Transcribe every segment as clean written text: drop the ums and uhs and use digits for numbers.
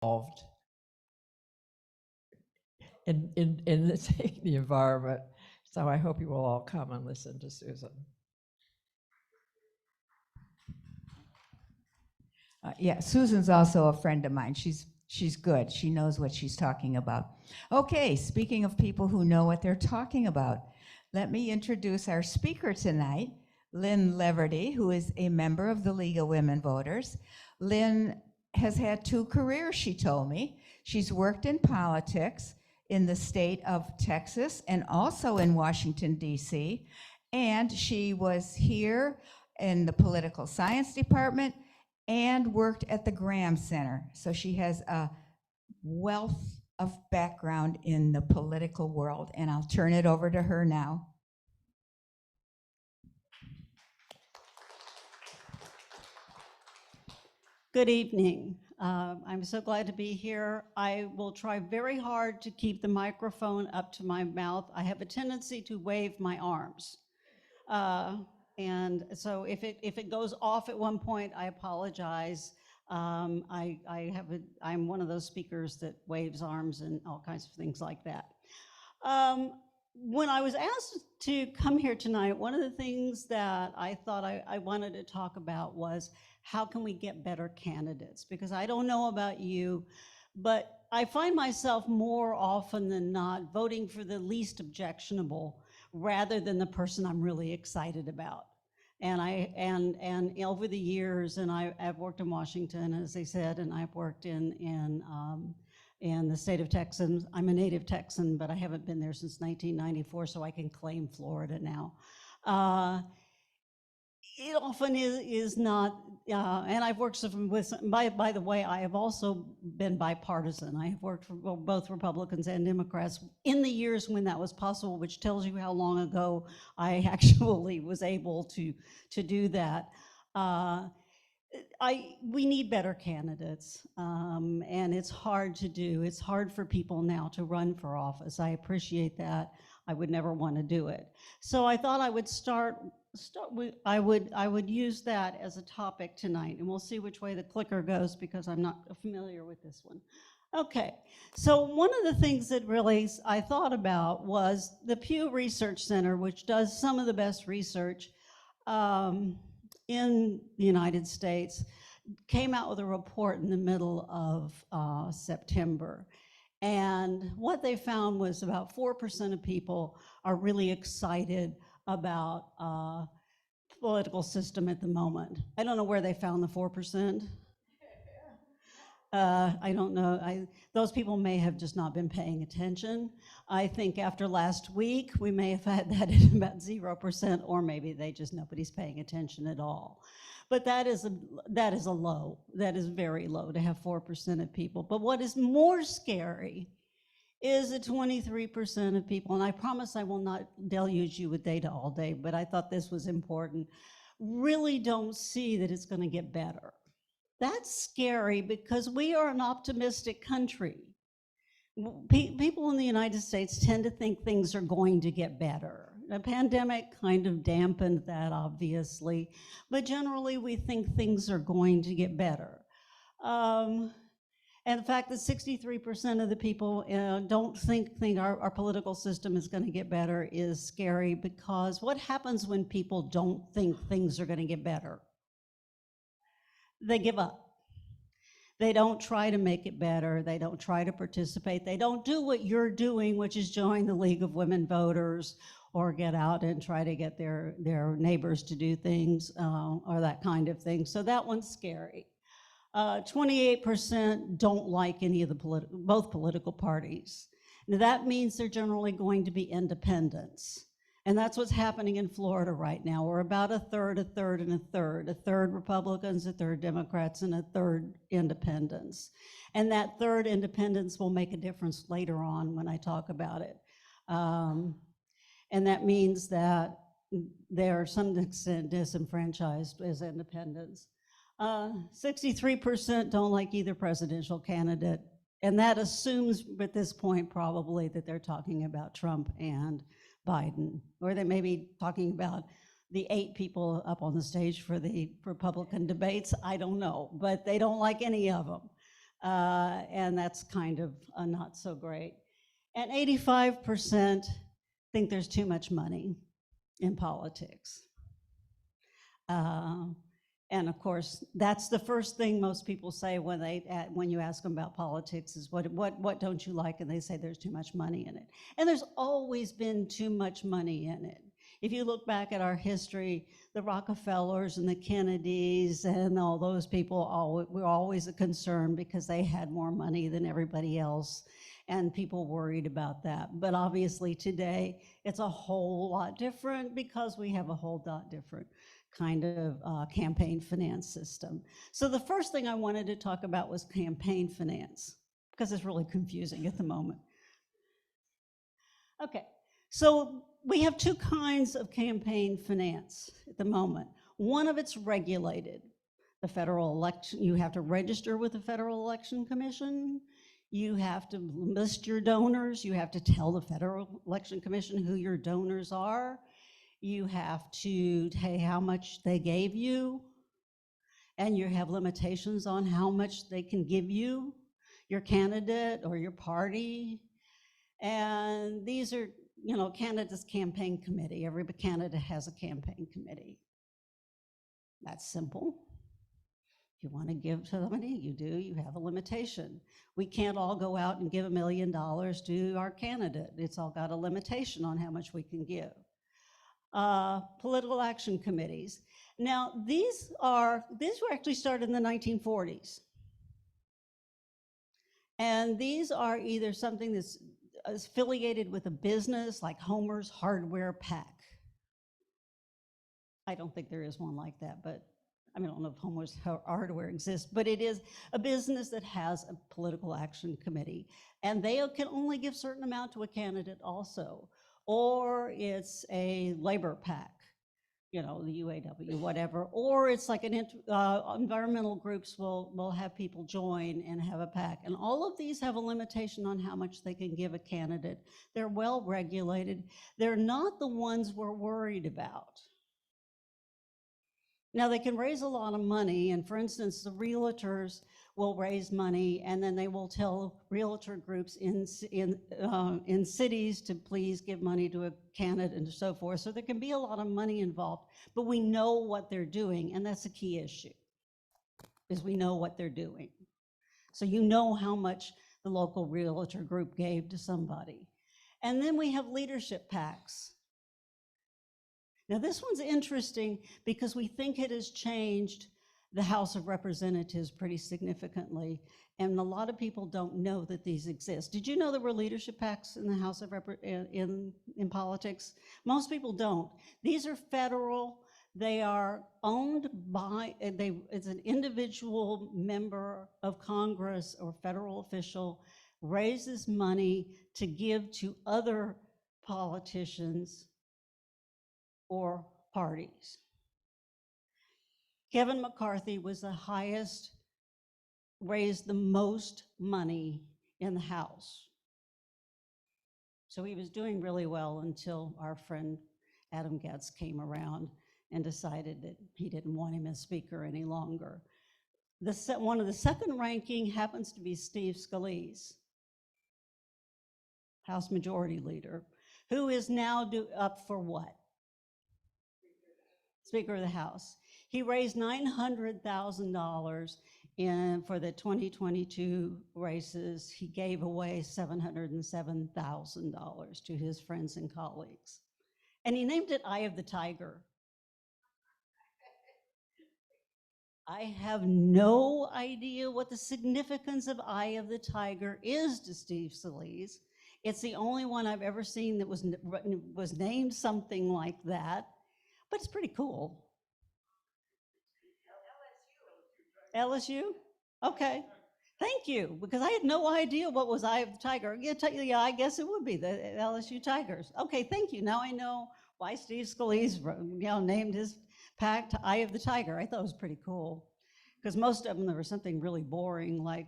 involved in the environment. So I hope you will all come and listen to Susan. Yeah, Susan's also a friend of mine. She's good. She knows what she's talking about. Okay, speaking of people who know what they're talking about, let me introduce our speaker tonight, Lynn Leverty, who is a member of the League of Women Voters. Lynn has had 2 careers, she told me. She's worked in politics in the state of Texas and also in Washington, D.C., and she was here in the political science department and worked at the Graham Center. So she has a wealth of background in the political world, and I'll turn it over to her now. Good evening. I'm so glad to be here. I will try very hard to keep the microphone up to my mouth. I have a tendency to wave my arms. And so if it goes off at one point, I apologize. I'm one of those speakers that waves arms and all kinds of things like that. When I was asked to come here tonight, one of the things that I thought I wanted to talk about was how can we get better candidates? Because I don't know about you, but I find myself more often than not voting for the least objectionable rather than the person I'm really excited about. And over the years, and I've worked in Washington, as I said, and I've worked in the state of Texas. I'm a native Texan, but I haven't been there since 1994, so I can claim Florida now. It often is not, and I've worked with, by the way, I have also been bipartisan. I have worked for both Republicans and Democrats in the years when that was possible, which tells you how long ago I actually was able to do that. We need better candidates, and it's hard to do. It's hard for people now to run for office. I appreciate that. I would never want to do it. So I thought I would I would use that as a topic tonight, and we'll see which way the clicker goes because I'm not familiar with this one. Okay, so one of the things that really I thought about was the Pew Research Center, which does some of the best research in the United States, came out with a report in the middle of September. And what they found was about 4% of people are really excited about political system at the moment. I don't know where they found the 4%. I don't know. Those people may have just not been paying attention. I think after last week, we may have had that at about 0%, or maybe nobody's paying attention at all. But that is a low. That is very low to have 4% of people. But what is more scary is that 23% of people, and I promise I will not deluge you with data all day, but I thought this was important, really don't see that it's going to get better. That's scary because we are an optimistic country. People in the United States tend to think things are going to get better. The pandemic kind of dampened that, obviously, but generally we think things are going to get better. And the fact that 63% of the people don't think our political system is going to get better is scary, because what happens when people don't think things are going to get better? They give up. They don't try to make it better. They don't try to participate. They don't do what you're doing, which is join the League of Women Voters or get out and try to get their neighbors to do things or that kind of thing. So that one's scary. 28% don't like any of both political parties. Now that means they're generally going to be independents. And that's what's happening in Florida right now. We're about a third, and a third. A third Republicans, a third Democrats, and a third independents. And that third independents will make a difference later on when I talk about it. And that means that they're to some extent disenfranchised as independents. 63% don't like either presidential candidate. And that assumes at this point probably that they're talking about Trump and Biden, or they may be talking about the 8 people up on the stage for the Republican debates. I don't know, but they don't like any of them. And that's kind of not so great. And 85% think there's too much money in politics. And of course, that's the first thing most people say when you ask them about politics is what don't you like? And they say there's too much money in it. And there's always been too much money in it. If you look back at our history, the Rockefellers and the Kennedys and all those people were always a concern because they had more money than everybody else, and people worried about that. But obviously today, it's a whole lot different because we have a whole lot different kind of campaign finance system. So the first thing I wanted to talk about was campaign finance, because it's really confusing at the moment. Okay, so we have two kinds of campaign finance at the moment. One of it's regulated. The federal election, you have to register with the Federal Election Commission. You have to list your donors. You have to tell the Federal Election Commission who your donors are. You have to say how much they gave you, and you have limitations on how much they can give you, your candidate or your party. And these are, Canada's campaign committee. Every candidate has a campaign committee. That's simple. If you want to give somebody, you do. You have a limitation. We can't all go out and give $1 million to our candidate. It's all got a limitation on how much we can give. Political action committees. Now, these were actually started in the 1940s. And these are either something that's affiliated with a business like Homer's Hardware Pack. I don't think there is one like that, but I don't know if Homer's Hardware exists, but it is a business that has a political action committee. And they can only give a certain amount to a candidate also. Or it's a labor pack, the UAW, whatever. Or it's like environmental groups will have people join and have a pack. And all of these have a limitation on how much they can give a candidate. They're well regulated. They're not the ones we're worried about. Now, they can raise a lot of money, and for instance, the realtors will raise money, and then they will tell realtor groups in cities to please give money to a candidate and so forth. So there can be a lot of money involved, but we know what they're doing, and that's a key issue, is we know what they're doing. So you know how much the local realtor group gave to somebody. And then we have leadership PACs. Now, this one's interesting because we think it has changed the House of Representatives pretty significantly, and a lot of people don't know that these exist. Did you know there were leadership PACs in the House of in politics? Most people don't. These are federal. They are owned by, it's an individual member of Congress or federal official raises money to give to other politicians or parties. Kevin McCarthy was the highest, raised the most money in the House. So he was doing really well until our friend Adam Getz came around and decided that he didn't want him as Speaker any longer. One of the second ranking happens to be Steve Scalise, House Majority Leader, who is now up for what? Speaker of the House. He raised $900,000 for the 2022 races. He gave away $707,000 to his friends and colleagues. And he named it Eye of the Tiger. I have no idea what the significance of Eye of the Tiger is to Steve Scalise. It's the only one I've ever seen that was named something like that. But it's pretty cool. LSU? Okay. Thank you, because I had no idea what was Eye of the Tiger. Yeah, I guess it would be the LSU Tigers. Okay, thank you. Now I know why Steve Scalise named his PAC to Eye of the Tiger. I thought it was pretty cool, because most of them, there was something really boring like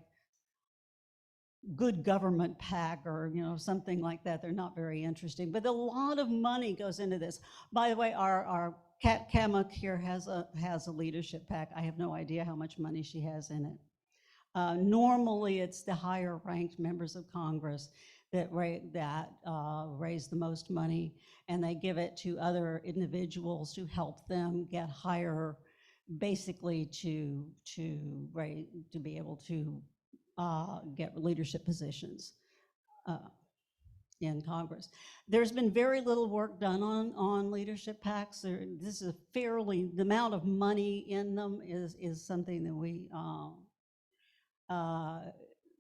Good Government PAC or something like that. They're not very interesting, but a lot of money goes into this. By the way, our Hammock here has a leadership PAC. I have no idea how much money she has in it. Normally, it's the higher-ranked members of Congress that raise the most money, and they give it to other individuals to help them get higher, basically to be able to get leadership positions in Congress. There's been very little work done on leadership PACs. This is the amount of money in them is something that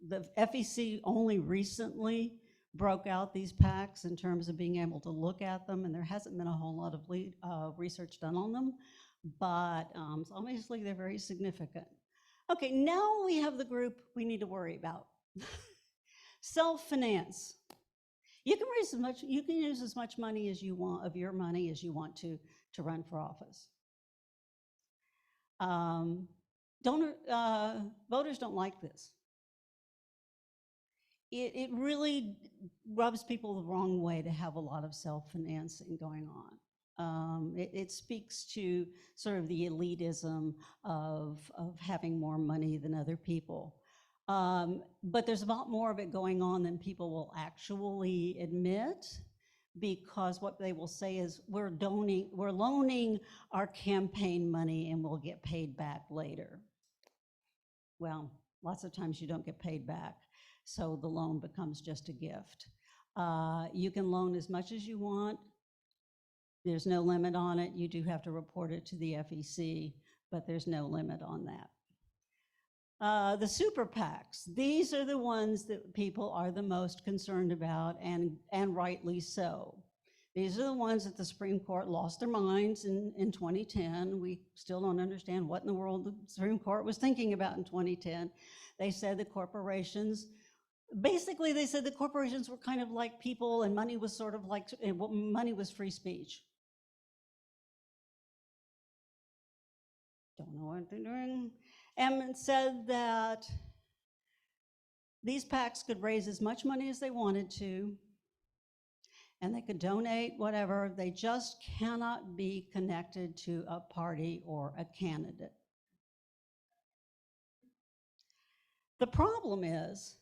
the FEC only recently broke out these PACs in terms of being able to look at them, and there hasn't been a whole lot of research done on them, but so obviously they're very significant. Okay, now we have the group we need to worry about. Self-finance. You can use as much money as you want, of your money as you want to run for office. Voters don't like this. It really rubs people the wrong way to have a lot of self-financing going on. It speaks to sort of the elitism of having more money than other people. But there's a lot more of it going on than people will actually admit, because what they will say is, we're loaning our campaign money and we'll get paid back later. Well, lots of times you don't get paid back, so the loan becomes just a gift. You can loan as much as you want. There's no limit on it. You do have to report it to the FEC, but there's no limit on that. The super PACs, these are the ones that people are the most concerned about, and rightly so. These are the ones that the Supreme Court lost their minds in 2010. We still don't understand what in the world the Supreme Court was thinking about in 2010. They said the corporations, basically they said the corporations were kind of like people, and money was sort of like, money was free speech. Don't know what they're doing. And said that these PACs could raise as much money as they wanted to, and they could donate whatever. They just cannot be connected to a party or a candidate. The problem is,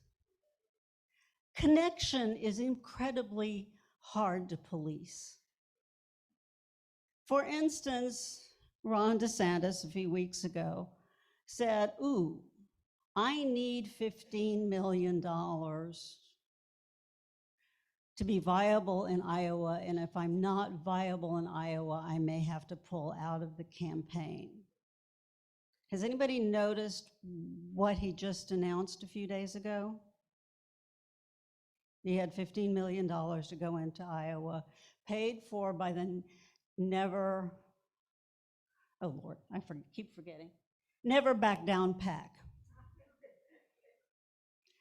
connection is incredibly hard to police. For instance, Ron DeSantis a few weeks ago said, ooh, I need $15 million to be viable in Iowa, and if I'm not viable in Iowa, I may have to pull out of the campaign. Has anybody noticed what he just announced a few days ago? He had $15 million to go into Iowa, paid for by the Never, oh Lord, keep forgetting. Never Back Down PAC.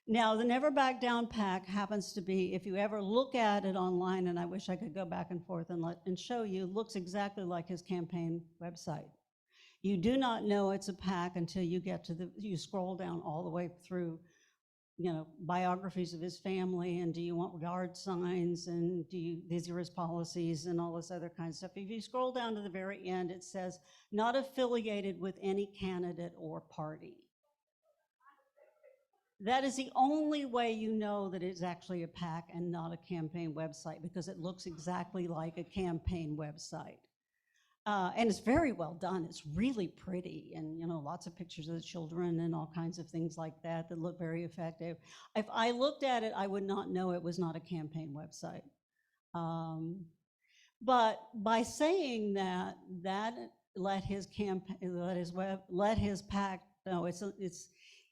Now, the Never Back Down PAC happens to be, if you ever look at it online, and I wish I could go back and forth and show you, looks exactly like his campaign website. You do not know it's a PAC until you get to you scroll down all the way through, biographies of his family, and do you want yard signs, and these are his policies, and all this other kind of stuff. If you scroll down to the very end, it says, not affiliated with any candidate or party. That is the only way you know that it's actually a PAC and not a campaign website, because it looks exactly like a campaign website. And it's very well done. It's really pretty, and lots of pictures of the children and all kinds of things like that that look very effective. If I looked at it, I would not know it was not a campaign website. But by saying that let his PAC, no,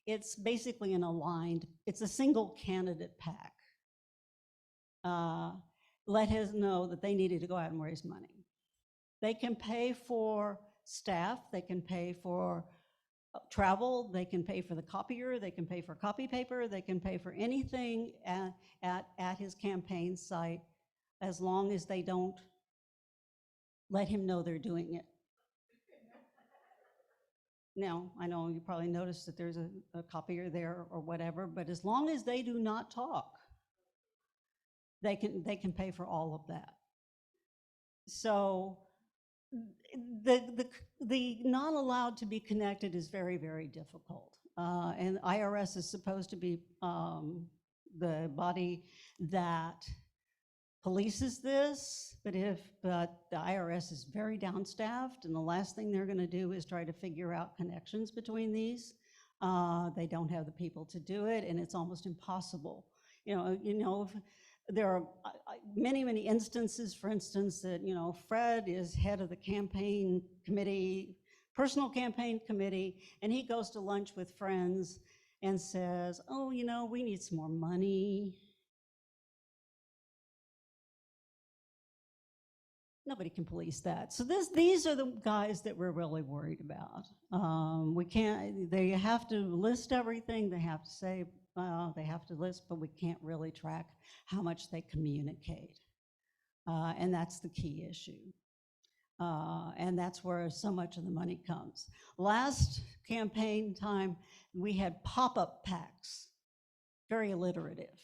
it's basically an aligned, it's a single candidate PAC. Let his know that they needed to go out and raise money. They can pay for staff, they can pay for travel, they can pay for the copier, they can pay for copy paper, they can pay for anything at his campaign site, as long as they don't let him know they're doing it. Now, I know you probably noticed that there's a copier there or whatever, but as long as they do not talk, they can pay for all of that. So the not allowed to be connected is very, very difficult. and IRS is supposed to be the body that polices this, but the IRS is very downstaffed, and the last thing they're going to do is try to figure out connections between these. They don't have the people to do it, and it's almost impossible. There are many instances, for instance, that, Fred is head of the campaign committee, personal campaign committee, and he goes to lunch with friends and says, oh, we need some more money. Nobody can police that. So these are the guys that we're really worried about. They have to list everything, they have to say, they have to list, but we can't really track how much they communicate. And that's the key issue. And that's where so much of the money comes. Last campaign time, we had pop-up packs, very alliterative,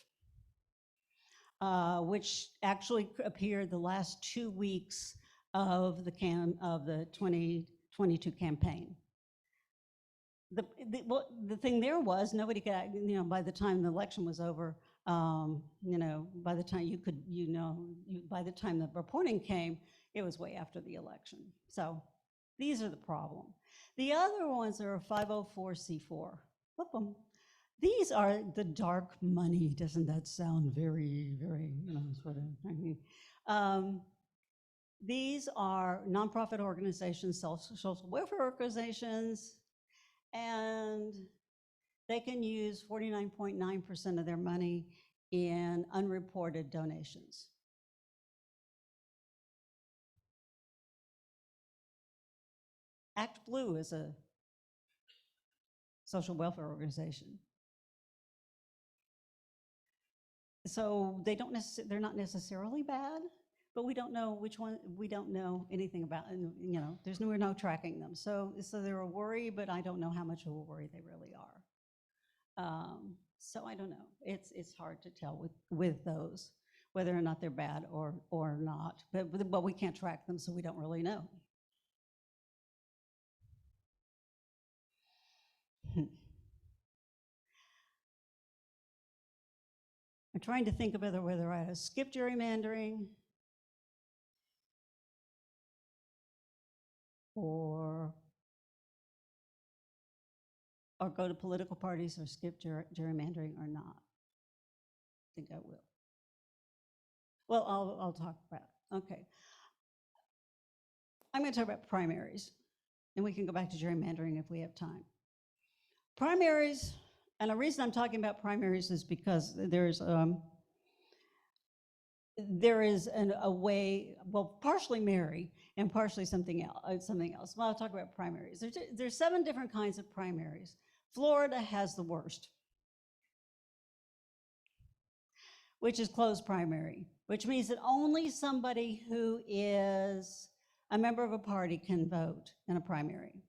which actually appeared the last 2 weeks of the 2022 campaign. The thing there was nobody could, by the time the election was over, by the time by the time the reporting came, it was way after the election. So these are the problem. The other ones are 504c4. Flip them. These are the dark money. Doesn't that sound very, very, sort of? These are nonprofit organizations, social welfare organizations, and they can use 49.9% of their money in unreported donations. Act Blue is a social welfare organization. So they're not necessarily bad, but we don't know which one, we don't know anything about, and we're no tracking them. So they're a worry, but I don't know how much of a worry they really are. So I don't know. It's hard to tell with those, whether or not they're bad or not, but we can't track them, so we don't really know. I'm trying to think of whether I skip gerrymandering or go to political parties or skip gerrymandering or not. I think I will. Well, I'll talk about it. Okay. I'm going to talk about primaries, and we can go back to gerrymandering if we have time. Primaries, and the reason I'm talking about primaries is because there is a way, well, partially Mary and partially something else. Well, I'll talk about primaries. There's 7 different kinds of primaries. Florida has the worst, which is closed primary, which means that only somebody who is a member of a party can vote in a primary.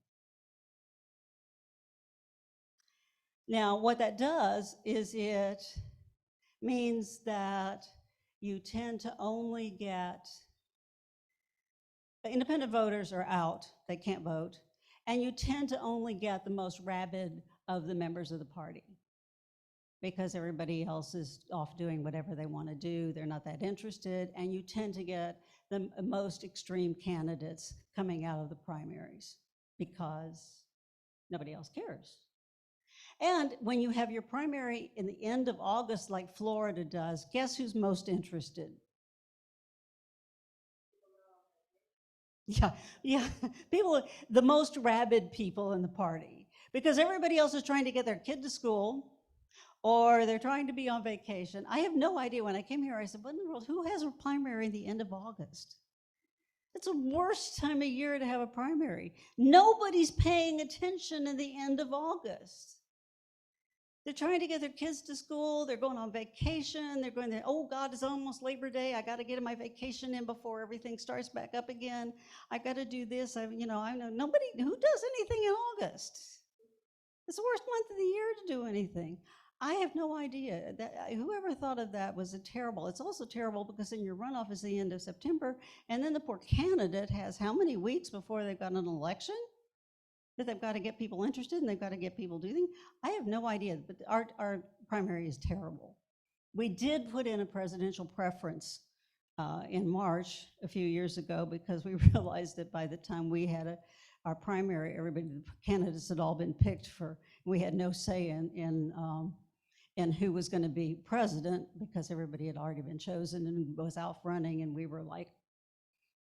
Now, what that does is it means that you tend to only get, independent voters are out, they can't vote, and you tend to only get the most rabid of the members of the party because everybody else is off doing whatever they want to do, they're not that interested, and you tend to get the most extreme candidates coming out of the primaries because nobody else cares. And when you have your primary in the end of August like Florida does, guess who's most interested? Yeah, people, the most rabid people in the party, because everybody else is trying to get their kid to school, or they're trying to be on vacation. I have no idea. When I came here, I said, what in the world, who has a primary in the end of August? It's the worst time of year to have a primary. Nobody's paying attention in the end of August. They're trying to get their kids to school. They're going on vacation. They're going to, oh God, it's almost Labor Day. I got to get my vacation in before everything starts back up again. I got to do this. I know nobody who does anything in August. It's the worst month of the year to do anything. I have no idea. Whoever thought of that was terrible. It's also terrible because then your runoff is the end of September, and then the poor candidate has how many weeks before they've got an election? that they've got to get people interested and they've got to get people do things. I have no idea, but our primary is terrible. We did put in a presidential preference in March a few years ago because we realized that by the time we had our primary, the candidates had all been picked for, we had no say in who was going to be president because everybody had already been chosen and was out running, and we were like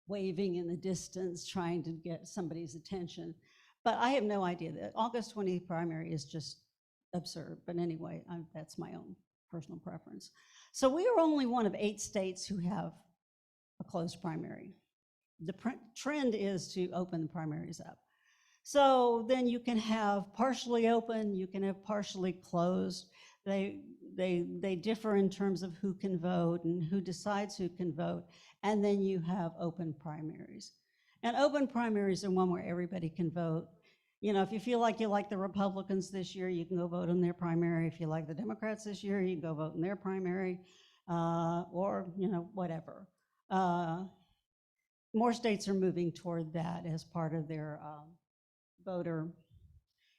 waving in the distance trying to get somebody's attention. But I have no idea. The August 20th primary is just absurd. But anyway, that's my own personal preference. So we are only one of 8 states who have a closed primary. The trend is to open the primaries up. So then you can have partially open, you can have partially closed. They differ in terms of who can vote and who decides who can vote. And then you have open primaries. And open primaries are one where everybody can vote. You know, if you feel like you like the Republicans this year, you can go vote in their primary. If you like the Democrats this year, you can go vote in their primary, or, you know, whatever. More states are moving toward that as part of their voter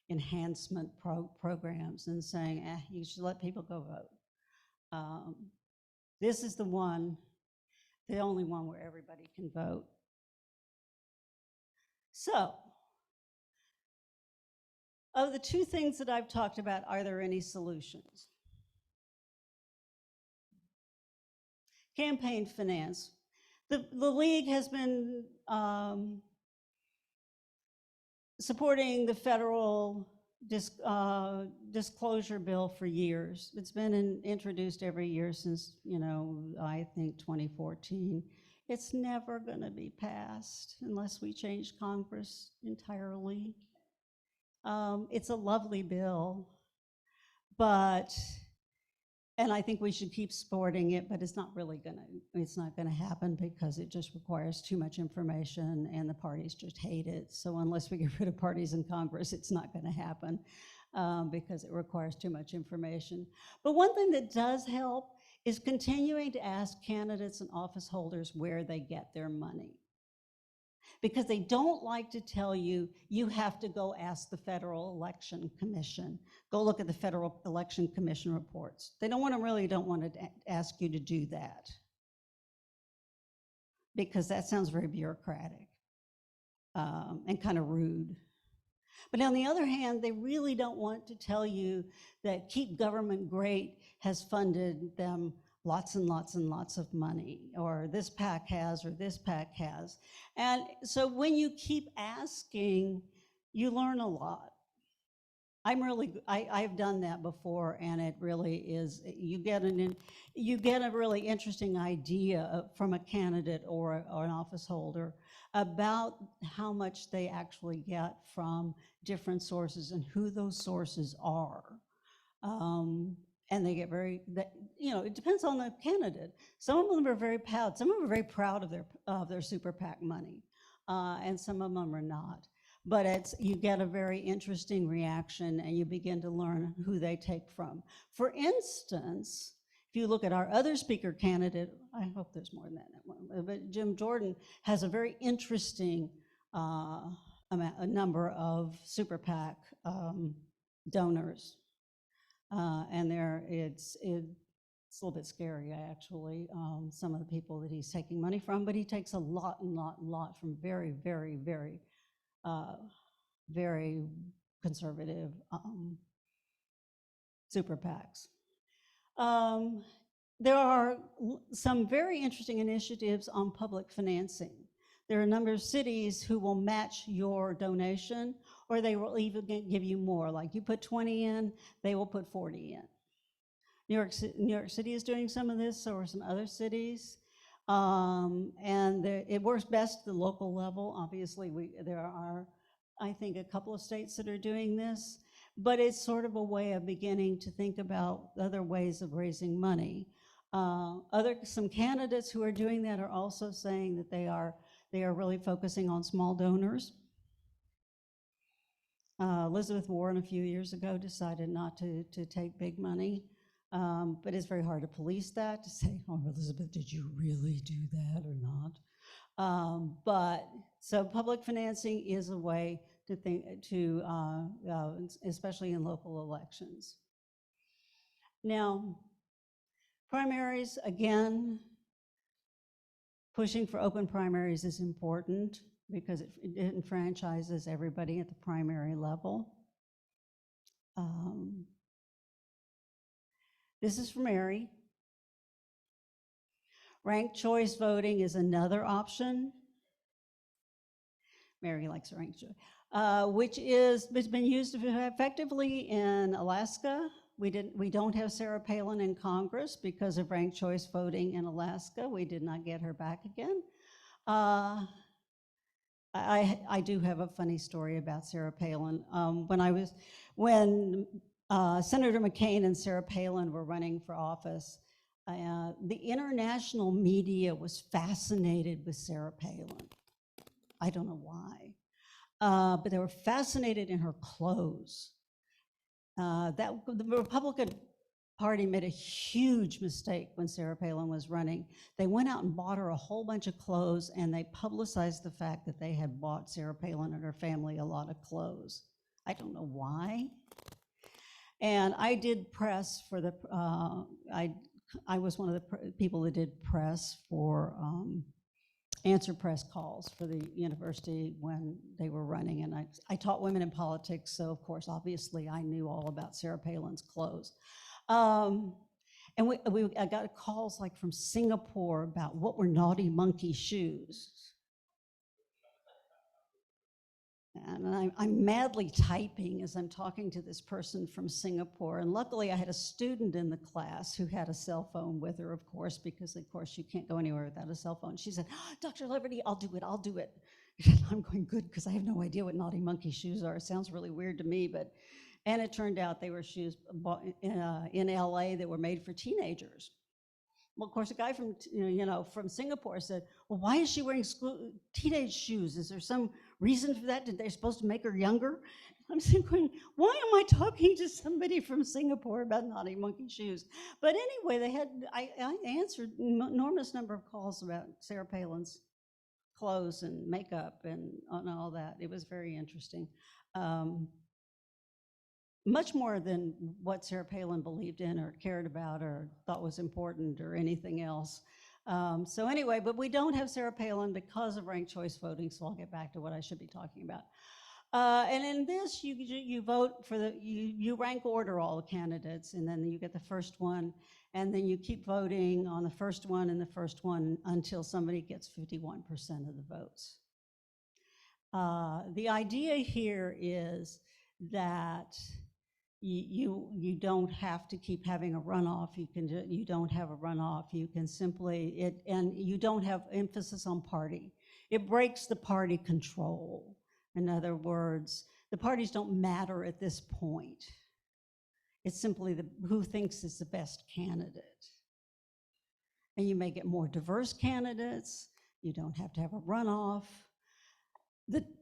enhancement programs and saying, you should let people go vote. This is the only one where everybody can vote. So, of the 2 things that I've talked about, are there any solutions? Campaign finance. The League has been supporting the federal disclosure bill for years. It's been introduced every year since, you know, I think 2014. It's never going to be passed unless we change Congress entirely. It's a lovely bill, and I think we should keep supporting it, but it's not gonna happen because it just requires too much information and the parties just hate it. So unless we get rid of parties in Congress, it's not gonna happen because it requires too much information. But one thing that does help is continuing to ask candidates and office holders where they get their money. Because they don't like to tell you, you have to go ask the Federal Election Commission. Go look at the Federal Election Commission reports. They don't want to ask you to do that. Because that sounds very bureaucratic and kind of rude. But on the other hand, they really don't want to tell you that Keep Government Great has funded them lots and lots and lots of money, or this PAC has, or this PAC has. And so when you keep asking, you learn a lot. I've done that before, and it really is, you get a really interesting idea from a candidate or an office holder about how much they actually get from different sources and who those sources are. And they get it depends on the candidate. Some of them are very proud. Some of them are very proud of their super PAC money, and some of them are not. But you get a very interesting reaction, and you begin to learn who they take from. For instance, if you look at our other speaker candidate, I hope there's more than that one, but Jim Jordan has a very interesting a number of super PAC donors. And it's a little bit scary, actually, some of the people that he's taking money from, but he takes a lot from very, very, very, very conservative super PACs. There are some very interesting initiatives on public financing. There are a number of cities who will match your donation, or they will even give you more. Like you put 20 in, they will put 40 in. New York City is doing some of this, so are some other cities. And it works best at the local level. Obviously, there are, I think, a couple of states that are doing this, but it's sort of a way of beginning to think about other ways of raising money. Some candidates who are doing that are also saying that they are really focusing on small donors. Elizabeth Warren a few years ago decided not to take big money, but it's very hard to police that, to say, oh, Elizabeth, did you really do that or not? So public financing is a way especially in local elections. Now, primaries, again, pushing for open primaries is important because it enfranchises everybody at the primary level. This is for Mary. Ranked choice voting is another option. Mary likes ranked choice, which has been used effectively in Alaska. We don't have Sarah Palin in Congress because of ranked choice voting in Alaska. We did not get her back again. I do have a funny story about Sarah Palin. When Senator McCain and Sarah Palin were running for office, the international media was fascinated with Sarah Palin. I don't know why, but they were fascinated in her clothes. The Republican Party made a huge mistake when Sarah Palin was running. They went out and bought her a whole bunch of clothes, and they publicized the fact that they had bought Sarah Palin and her family a lot of clothes. I don't know why. And I did press for the, I was one of the people that did press for, answer press calls for the university when they were running. And I taught women in politics, so of course, obviously, I knew all about Sarah Palin's clothes. And I got calls like from Singapore about what were naughty monkey shoes. And I'm madly typing as I'm talking to this person from Singapore. And luckily, I had a student in the class who had a cell phone with her, of course, because, of course, you can't go anywhere without a cell phone. She said, Dr. Liberty, I'll do it, I'll do it. I'm going, good, because I have no idea what naughty monkey shoes are. It sounds really weird to me, but, and it turned out they were shoes bought in LA that were made for teenagers. Well, of course, a guy from, from Singapore said, well, why is she wearing teenage shoes? Is there some reason for that? Did they supposed to make her younger? I'm thinking, why am I talking to somebody from Singapore about naughty monkey shoes? But anyway, I answered an enormous number of calls about Sarah Palin's clothes and makeup and all that. It was very interesting. Much more than what Sarah Palin believed in or cared about or thought was important or anything else. So anyway, but we don't have Sarah Palin because of ranked choice voting, so I'll get back to what I should be talking about. And in this, you vote for you rank order all the candidates, and then you get the first one, and then you keep voting on the first one and the first one until somebody gets 51% of the votes. The idea here is that you don't have to keep having a runoff. You don't have a runoff. You can simply and you don't have emphasis on party. It breaks the party control. In other words, the parties don't matter at this point. It's simply who thinks is the best candidate. And you may get more diverse candidates. You don't have to have a runoff.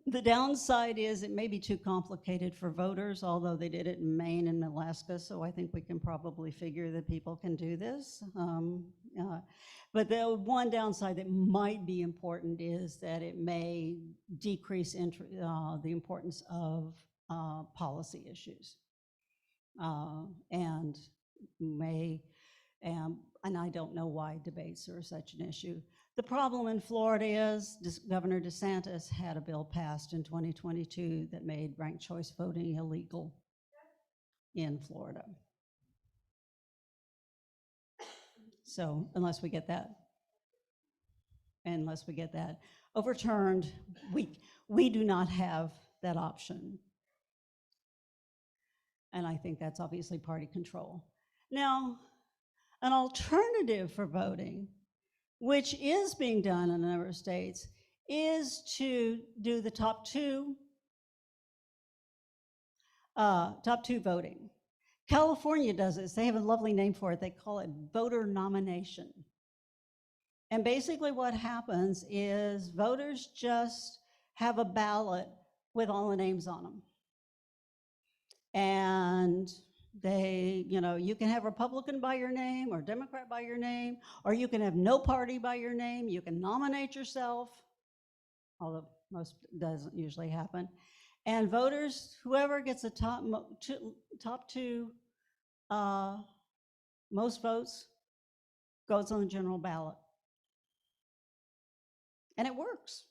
The downside is it may be too complicated for voters, although they did it in Maine and Alaska, so I think we can probably figure that people can do this. But the one downside that might be important is that it may decrease the importance of policy issues. And I don't know why debates are such an issue. The problem in Florida is Governor DeSantis had a bill passed in 2022 that made ranked choice voting illegal in Florida. So unless we get that overturned, we do not have that option. And I think that's obviously party control. Now, an alternative for voting, which is being done in a number of states, is to do the top two voting. California does this. They have a lovely name for it. They call it voter nomination. And basically what happens is voters just have a ballot with all the names on them. And you can have Republican by your name or Democrat by your name, or you can have no party by your name. You can nominate yourself, although most doesn't usually happen. And voters, whoever gets the top two most votes goes on the general ballot. And it works.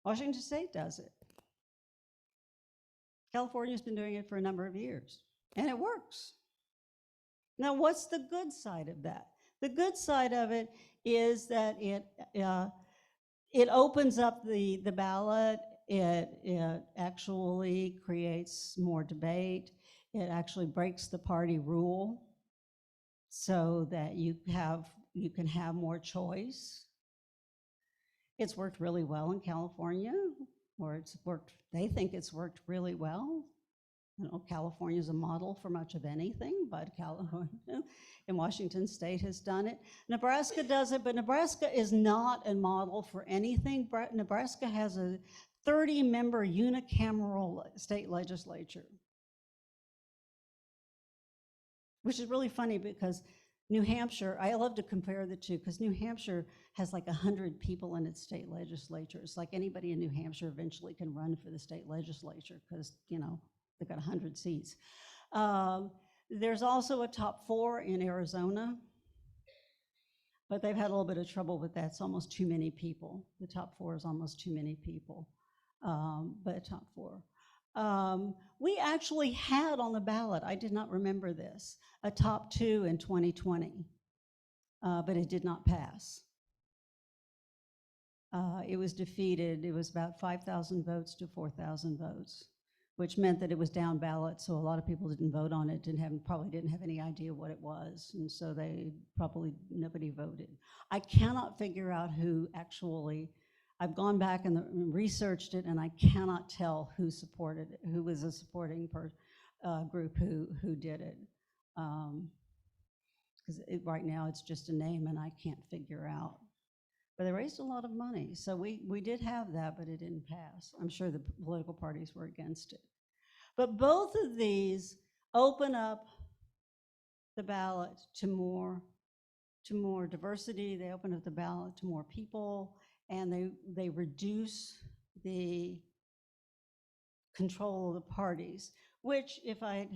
Washington State does it. California's been doing it for a number of years, and it works. Now, what's the good side of that? The good side of it is that it opens up the ballot. It actually creates more debate. It actually breaks the party rule so that you can have more choice. It's worked really well in California, or they think it's worked really well. You know, California is a model for much of anything, but California and Washington State has done it. Nebraska does it, but Nebraska is not a model for anything. Nebraska has a 30-member unicameral state legislature, which is really funny because New Hampshire, I love to compare the two because New Hampshire has like 100 people in its state legislature. It's like anybody in New Hampshire eventually can run for the state legislature because, you know, they've got 100 seats. There's also a top 4 in Arizona, but they've had a little bit of trouble with that. It's almost too many people. The top 4 is almost too many people, but top 4. We actually had on the ballot, I did not remember this, a top 2 in 2020, but it did not pass. It was defeated. It was about 5,000 votes to 4,000 votes, which meant that it was down ballot, so a lot of people didn't vote on it, probably didn't have any idea what it was, and so nobody voted. I cannot figure out who actually, I've gone back and researched it, and I cannot tell who supported it, who was a supporting group who did it. Because right now it's just a name, and I can't figure out. But they raised a lot of money, so we did have that, but it didn't pass. I'm sure the political parties were against it. But both of these open up the ballot to more diversity. They open up the ballot to more people, and they reduce the control of the parties, which, if I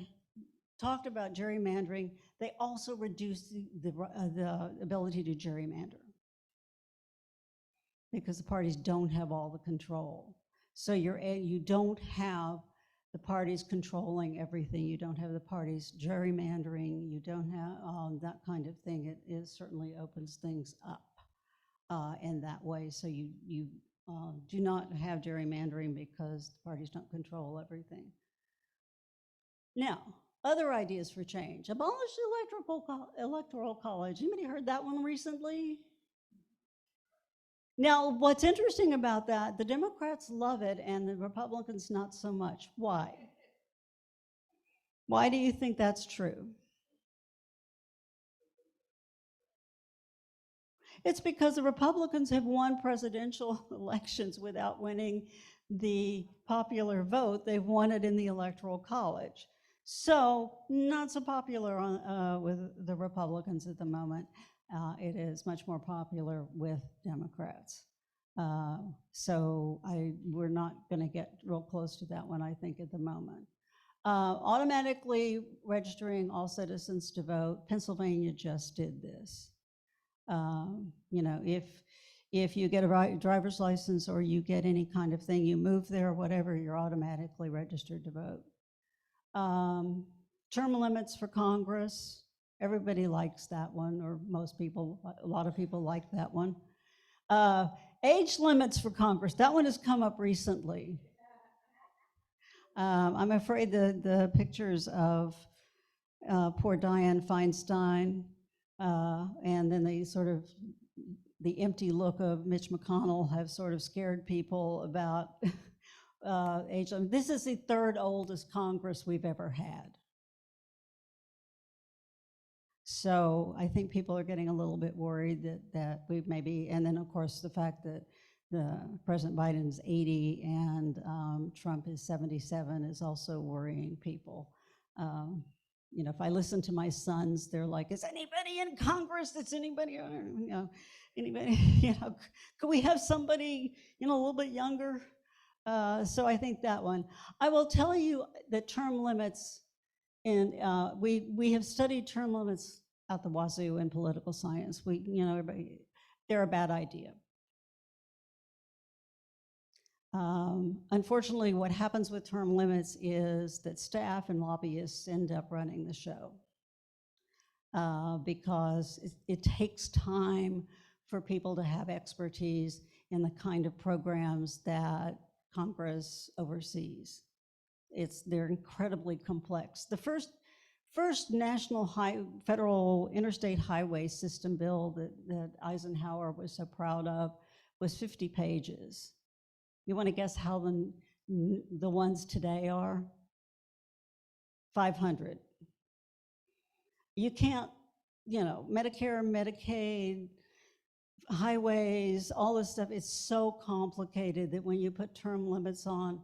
talked about gerrymandering, they also reduce the ability to gerrymander because the parties don't have all the control. So you don't have the parties controlling everything. You don't have the parties gerrymandering. You don't have that kind of thing. It certainly opens things up in that way. So you do not have gerrymandering because the parties don't control everything. Now, other ideas for change. Abolish the electoral college. Anybody heard that one recently? Now, what's interesting about that, the Democrats love it and the Republicans not so much. Why? Why do you think that's true? It's because the Republicans have won presidential elections without winning the popular vote. They've won it in the Electoral College. So not so popular with the Republicans at the moment. It is much more popular with Democrats. So we're not going to get real close to that one, I think, at the moment. Automatically registering all citizens to vote. Pennsylvania just did this. You know, if you get a driver's license or you get any kind of thing, you move there or whatever, you're automatically registered to vote. Term limits for Congress. Everybody likes that one, or most people, a lot of people like that one. Age limits for Congress. That one has come up recently. I'm afraid the pictures of poor Dianne Feinstein and then the empty look of Mitch McConnell have sort of scared people about age limit. This is the 3rd oldest Congress we've ever had. So I think people are getting a little bit worried that we maybe, and then of course the fact that President Biden is 80 and Trump is 77 is also worrying people. You know, if I listen to my sons, they're like, is anybody in Congress that's anybody, you know, anybody, you know, could we have somebody, you know, a little bit younger? So I think that one. I will tell you that term limits, and we have studied term limits out the wazoo in political science. Everybody, they're a bad idea. Unfortunately, what happens with term limits is that staff and lobbyists end up running the show because it takes time for people to have expertise in the kind of programs that Congress oversees. They're incredibly complex. The first national federal interstate highway system bill that Eisenhower was so proud of was 50 pages. You want to guess how the ones today are? 500. You can't, Medicare, Medicaid, highways, all this stuff is so complicated that when you put term limits on,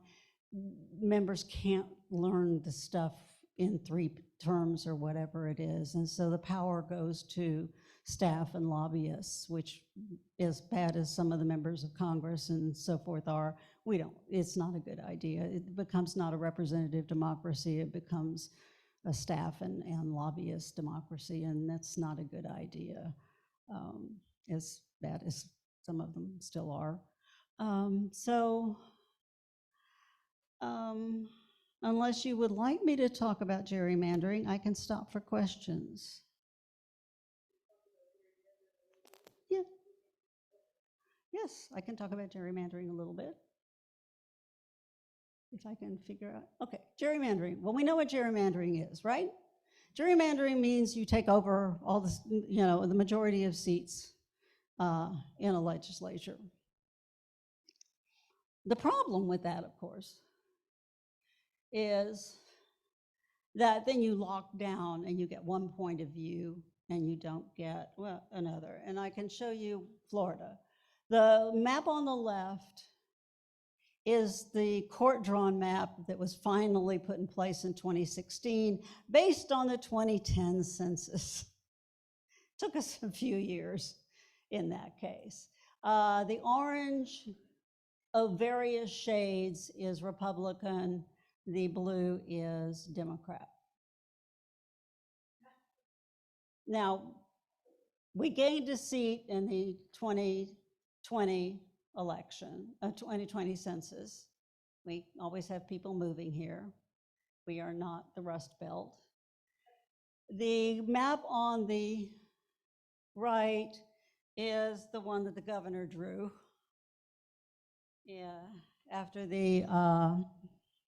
members can't learn the stuff in 3 terms or whatever it is. And so the power goes to staff and lobbyists, which, as bad as some of the members of Congress and so forth are, it's not a good idea. It becomes not a representative democracy. It becomes a staff and lobbyist democracy, and that's not a good idea, as bad as some of them still are. Unless you would like me to talk about gerrymandering, I can stop for questions. Yeah. Yes, I can talk about gerrymandering a little bit. If I can figure out, okay, gerrymandering. Well, we know what gerrymandering is, right? Gerrymandering means you take over all this, the majority of seats in a legislature. The problem with that, of course, is that then you lock down and you get one point of view and you don't get, another. And I can show you Florida. The map on the left is the court-drawn map that was finally put in place in 2016 based on the 2010 census. Took us a few years in that case. The orange of various shades is Republican. The blue is Democrat. Now, we gained a seat in the 2020 election, 2020 census. We always have people moving here. We are not the Rust Belt. The map on the right is the one that the governor drew after the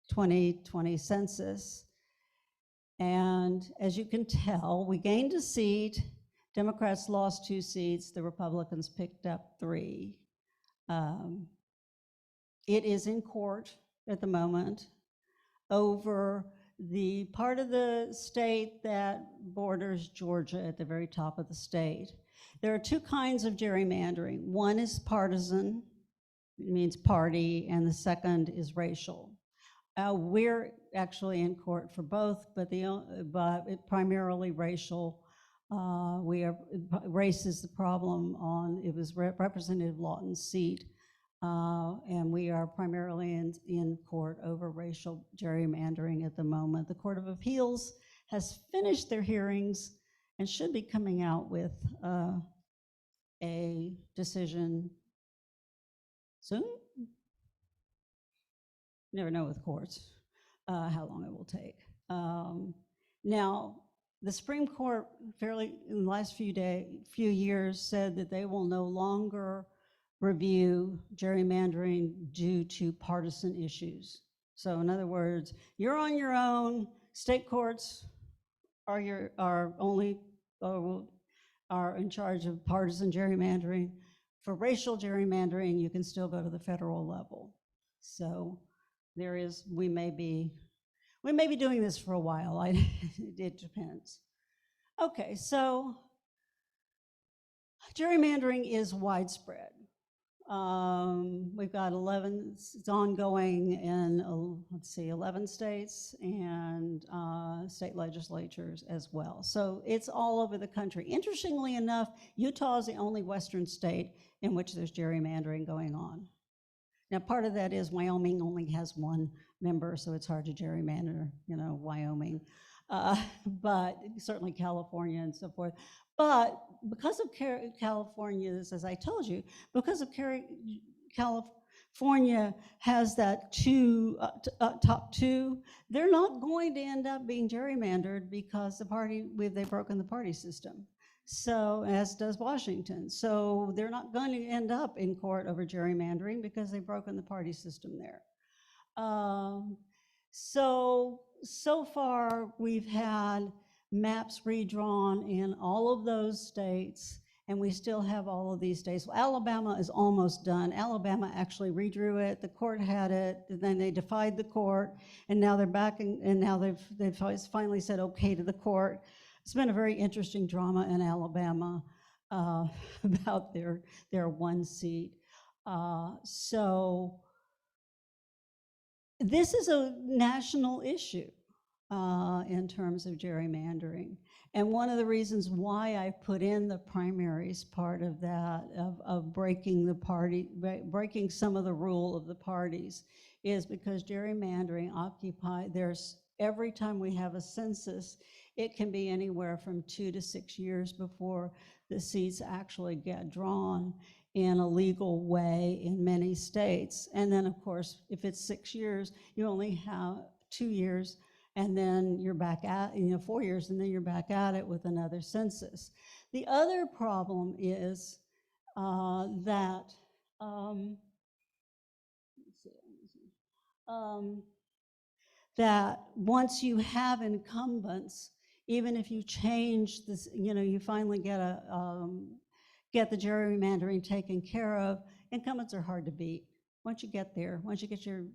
2020 census. And as you can tell, we gained a seat. Democrats lost 2 seats. The Republicans picked up 3. It is in court at the moment over the part of the state that borders Georgia at the very top of the state. There are 2 kinds of gerrymandering. One is partisan, it means party, and the second is racial. We're actually in court for both, but primarily racial. Race is the problem it was Representative Lawton's seat, and we are primarily in court over racial gerrymandering at the moment. The Court of Appeals has finished their hearings and should be coming out with a decision soon. Never know with courts how long it will take. Now, the Supreme Court in the last few years said that they will no longer review gerrymandering due to partisan issues. So in other words, you're on your own. State courts are in charge of partisan gerrymandering. For racial gerrymandering, you can still go to the federal level. So we may be doing this for a while. It depends. Okay, so gerrymandering is widespread. We've got it's ongoing in 11 states and state legislatures as well. So it's all over the country. Interestingly enough, Utah is the only Western state in which there's gerrymandering going on. Now, part of that is Wyoming only has one member, so it's hard to gerrymander, Wyoming. But certainly California and so forth. But because of California's, as I told you, because of California has that top two, they're not going to end up being gerrymandered because they've broken the party system. So, as does Washington. So they're not going to end up in court over gerrymandering because they've broken the party system there. So far we've had maps redrawn in all of those states, and we still have all of these states. Well, Alabama is almost done. Alabama actually redrew it. The court had it, then they defied the court, and now they're back, and now they've finally said okay to the court. It's been a very interesting drama in Alabama about their one seat. So this is a national issue in terms of gerrymandering. And one of the reasons why I put in the primaries part of that, of breaking some of the rule of the parties, is because gerrymandering every time we have a census, it can be anywhere from 2 to 6 years before the seats actually get drawn in a legal way in many states. And then, of course, if it's 6 years, you only have 2 years, and then you're back at, 4 years, and then you're back at it with another census. The other problem is that once you have incumbents, even if you change this, you finally get the gerrymandering taken care of, incumbents are hard to beat. Once you get there, once you get your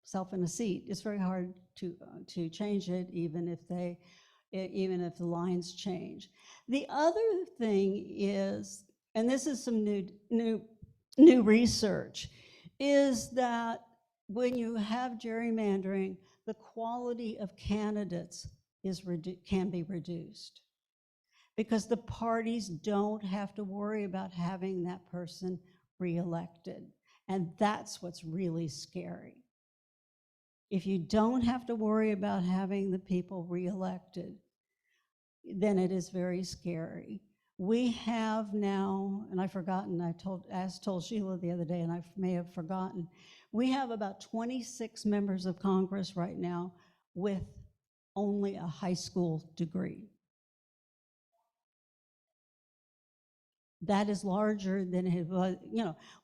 self in a seat, it's very hard to change it, even if the lines change. The other thing is, and this is some new research, is that when you have gerrymandering, the quality of candidates can be reduced, because the parties don't have to worry about having that person reelected. And that's what's really scary. If you don't have to worry about having the people reelected, then it is very scary. We have now, and I've forgotten, I told Sheila the other day, and I may have forgotten, we have about 26 members of Congress right now with only a high school degree. That is larger than it was,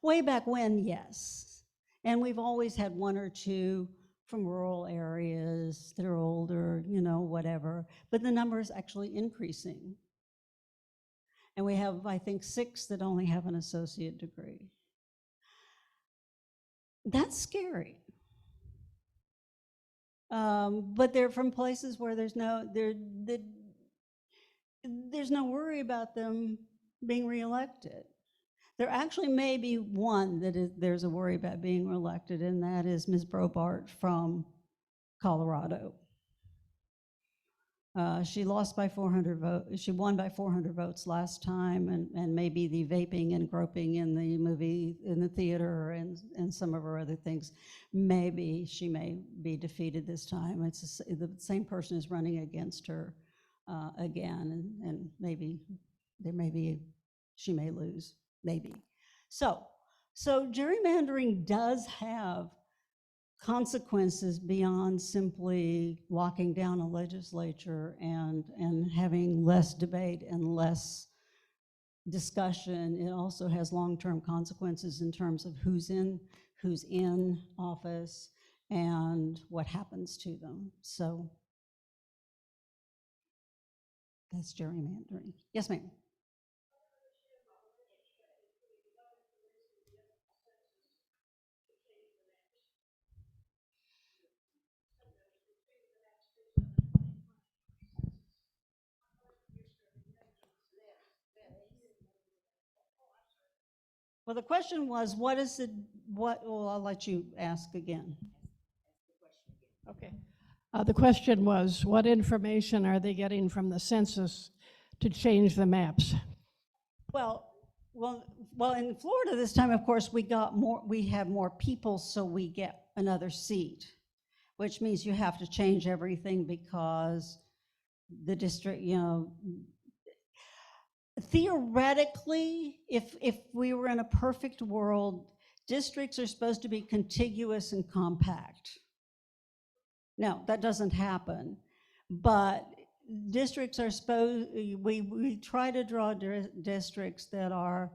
way back when, yes. And we've always had one or two from rural areas that are older, whatever. But the number is actually increasing. And we have, I think, 6 that only have an associate degree. That's scary. But they're from places where there's no worry about them being reelected. There actually may be one there's a worry about being reelected, and that is Ms. Brobart from Colorado. She lost by 400 votes. She won by 400 votes last time, and maybe the vaping and groping in the theater and some of her other things, maybe she may be defeated this time. It's the same person is running against her again, and maybe she may lose, maybe. So gerrymandering does have consequences beyond simply locking down a legislature and having less debate and less discussion. It also has long-term consequences in terms of who's in office and what happens to them. So that's gerrymandering. Yes, ma'am. Well, the question was, well, I'll let you ask again. Okay. The question was, what information are they getting from the census to change the maps? Well, Well, in Florida this time, of course, we have more people, so we get another seat, which means you have to change everything because the district, theoretically, if we were in a perfect world, districts are supposed to be contiguous and compact. No, that doesn't happen. But districts are supposed, we try to draw districts that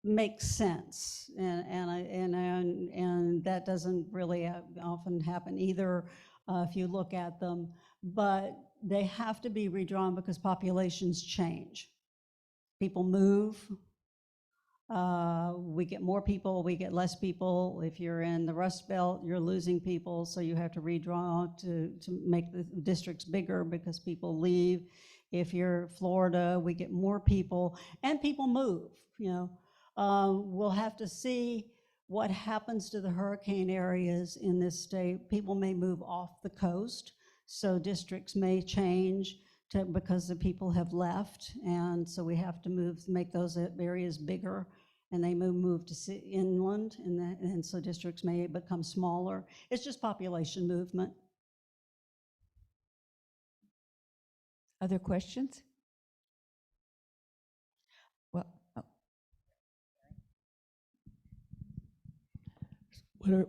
make sense, and that doesn't really often happen either if you look at them. But they have to be redrawn because populations change. People move. We get more people, we get less people. If you're in the Rust Belt, you're losing people, so you have to redraw to make the districts bigger because people leave. If you're Florida, we get more people, and people move, We'll have to see what happens to the hurricane areas in this state. People may move off the coast, so districts may change because the people have left, and so we have to make those areas bigger, and they move to inland, and so districts may become smaller. It's just population movement. Other questions? Well,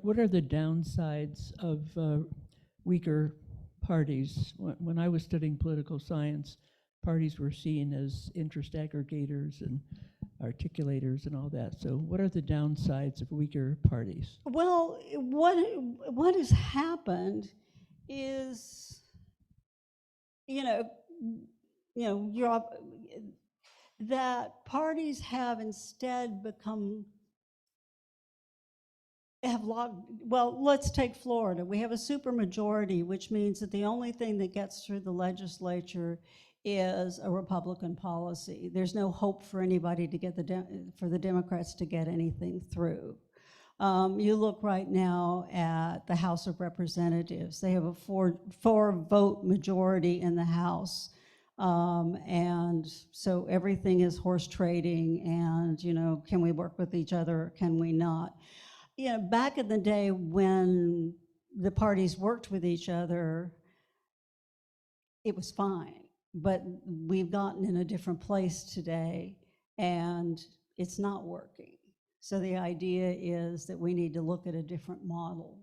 What are the downsides of weaker parties? When I was studying political science, parties were seen as interest aggregators and articulators and all that. So what are the downsides of weaker parties? Well, what has happened is, that parties have instead well, let's take Florida. We have a supermajority, which means that the only thing that gets through the legislature is a Republican policy. There's no hope for anybody to get for the Democrats to get anything through. You look right now at the House of Representatives. They have a four-vote majority in the House. And so everything is horse trading, and, can we work with each other? Can we not? Back in the day when the parties worked with each other, it was fine. But we've gotten in a different place today, and it's not working. So the idea is that we need to look at a different model.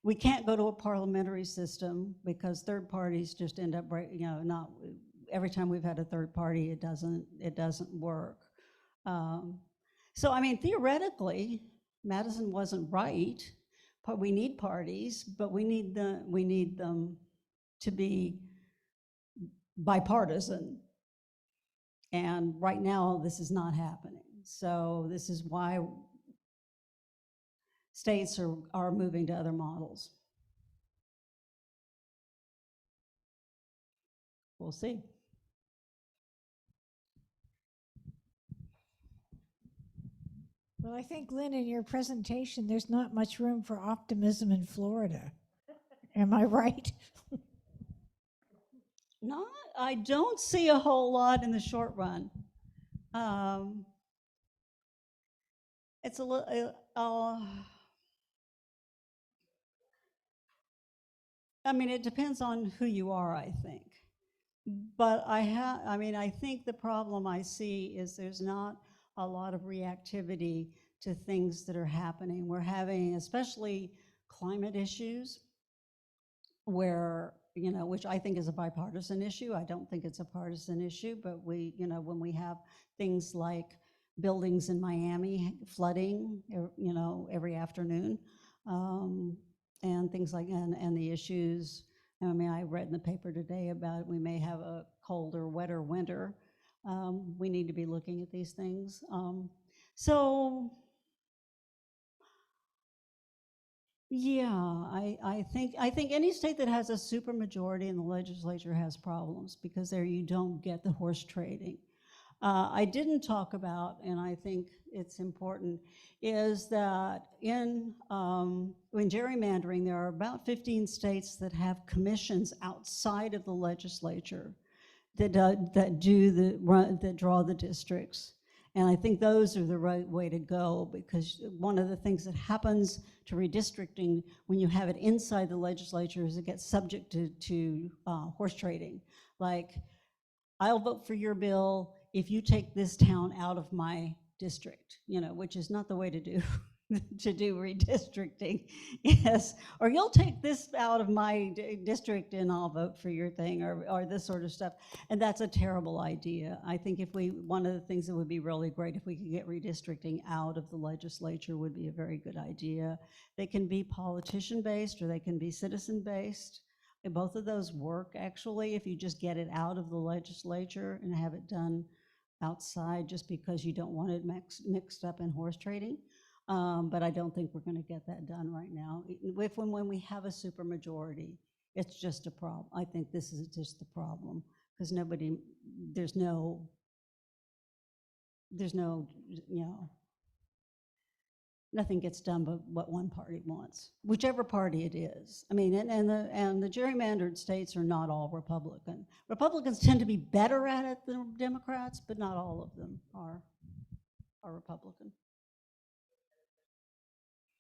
We can't go to a parliamentary system because third parties just end up, not. Every time we've had a third party, it doesn't work. So I mean, theoretically, Madison wasn't right. But we need parties, but we need them to be bipartisan. And right now, this is not happening. So this is why states are moving to other models. We'll see. Well, I think, Lynn, in your presentation, there's not much room for optimism in Florida. Am I right? I don't see a whole lot in the short run. It's a little, I mean, it depends on who you are, I think. But I think the problem I see is there's not a lot of reactivity to things that are happening. We're having, especially climate issues, where, which I think is a bipartisan issue. I don't think it's a partisan issue, but when we have things like buildings in Miami flooding, every afternoon, and things like, and the issues, I mean, I read in the paper today about we may have a colder, wetter winter. We need to be looking at these things. So, yeah, I think any state that has a supermajority in the legislature has problems because there you don't get the horse trading. I didn't talk about, and I think it's important, is that in gerrymandering, there are about 15 states that have commissions outside of the legislature that draw the districts. And I think those are the right way to go, because one of the things that happens to redistricting when you have it inside the legislature is it gets subject to horse trading. Like, I'll vote for your bill if you take this town out of my district, which is not the way to do to do redistricting. Yes, or you'll take this out of my district and I'll vote for your thing, or this sort of stuff. And that's a terrible idea. I think one of the things that would be really great if we could get redistricting out of the legislature would be a very good idea. They can be politician-based or they can be citizen-based. And both of those work, actually, if you just get it out of the legislature and have it done outside, just because you don't want it mixed up in horse trading. But I don't think we're going to get that done right now. When we have a supermajority, it's just a problem. I think this is just the problem, because there's no, nothing gets done but what one party wants, whichever party it is. I mean, and the gerrymandered states are not all Republican. Republicans tend to be better at it than Democrats, but not all of them are Republican.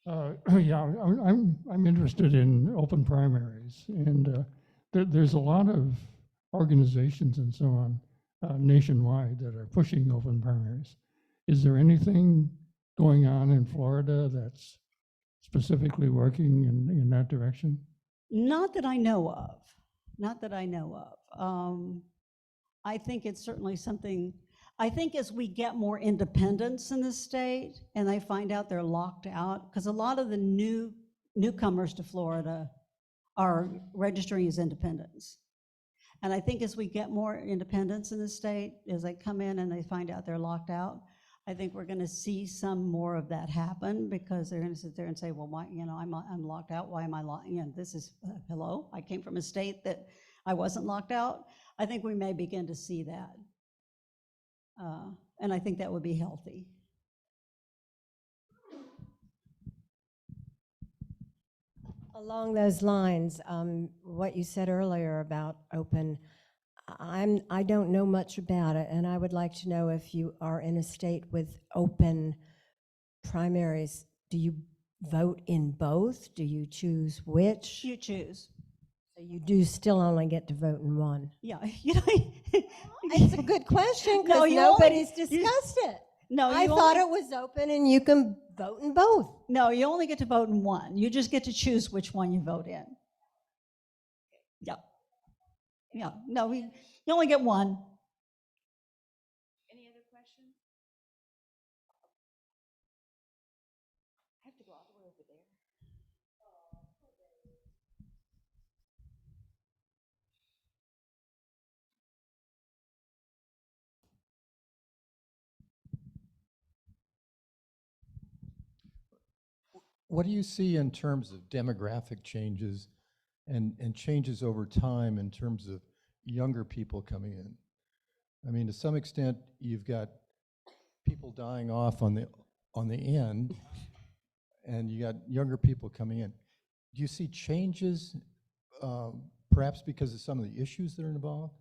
Yeah, I'm interested in open primaries, and there's a lot of organizations and so on nationwide that are pushing open primaries. Is there anything going on in Florida that's specifically working in that direction? Not that I know of. Not that I know of. I think it's certainly something. I think as we get more independence in the state and they find out they're locked out, because a lot of the newcomers to Florida are registering as independents. And I think as we get more independence in the state, as they come in and they find out they're locked out, I think we're going to see some more of that happen, because they're going to sit there and say, well, why, I'm locked out. Why am I locked? This is, hello, I came from a state that I wasn't locked out. I think we may begin to see that. And I think that would be healthy. Along those lines, what you said earlier about open, I don't know much about it, and I would like to know if you are in a state with open primaries. Do you vote in both? Do you choose which? You choose. So you do still only get to vote in one. Yeah, It's a good question, because No, nobody's discussed it. No, I thought it was open and you can vote in both. No, you only get to vote in one. You just get to choose which one you vote in. Yeah. Yeah. No, you only get one. Any other questions? I have to go all the way over there. What do you see in terms of demographic changes and changes over time in terms of younger people coming in? I mean, to some extent, you've got people dying off on the end, and you got younger people coming in. Do you see changes, perhaps because of some of the issues that are involved?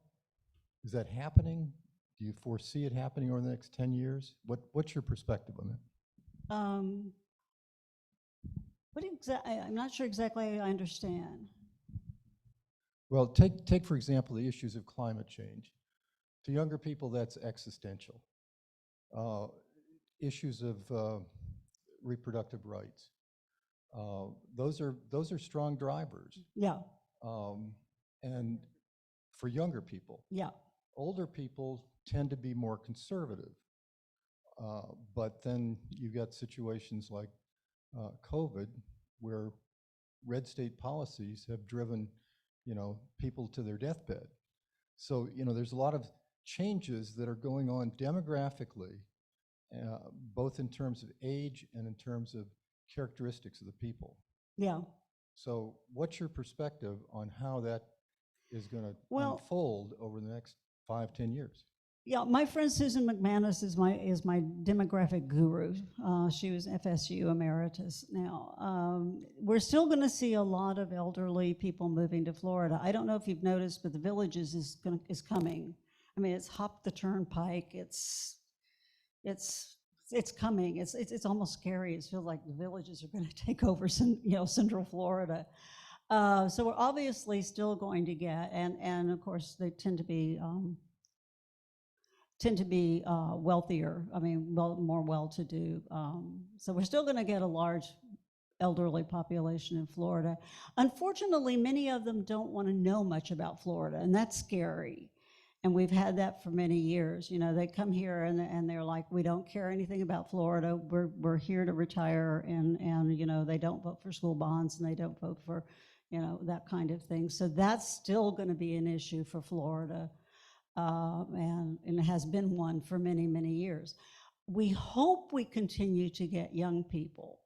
Is that happening? Do you foresee it happening over the next 10 years? What's your perspective on that? I'm not sure exactly I understand. Well, take for example the issues of climate change. To younger people, that's existential. Issues of reproductive rights. Those are strong drivers. Yeah. And for younger people, Yeah. older people tend to be more conservative. But then you've got situations like COVID, where red state policies have driven, people to their deathbed. So, there's a lot of changes that are going on demographically, both in terms of age and in terms of characteristics of the people. Yeah. So what's your perspective on how that is going to Well, unfold over the next 5-10 years? Yeah, my friend Susan McManus is my demographic guru. She was FSU emeritus now. We're still going to see a lot of elderly people moving to Florida. I don't know if you've noticed, but the Villages is coming. I mean, it's Hop the Turnpike. It's coming. It's almost scary. It feels like the Villages are going to take over Central Florida. So we're obviously still going to get, and of course they tend to be wealthier. I mean, more well-to-do. So we're still going to get a large elderly population in Florida. Unfortunately, many of them don't want to know much about Florida, and that's scary. And we've had that for many years. You know, they come here and they're like, we don't care anything about Florida. We're here to retire, and you know, they don't vote for school bonds and they don't vote for, you know, that kind of thing. So that's still going to be an issue for Florida. And it has been one for many, many years. We hope we continue to get young people,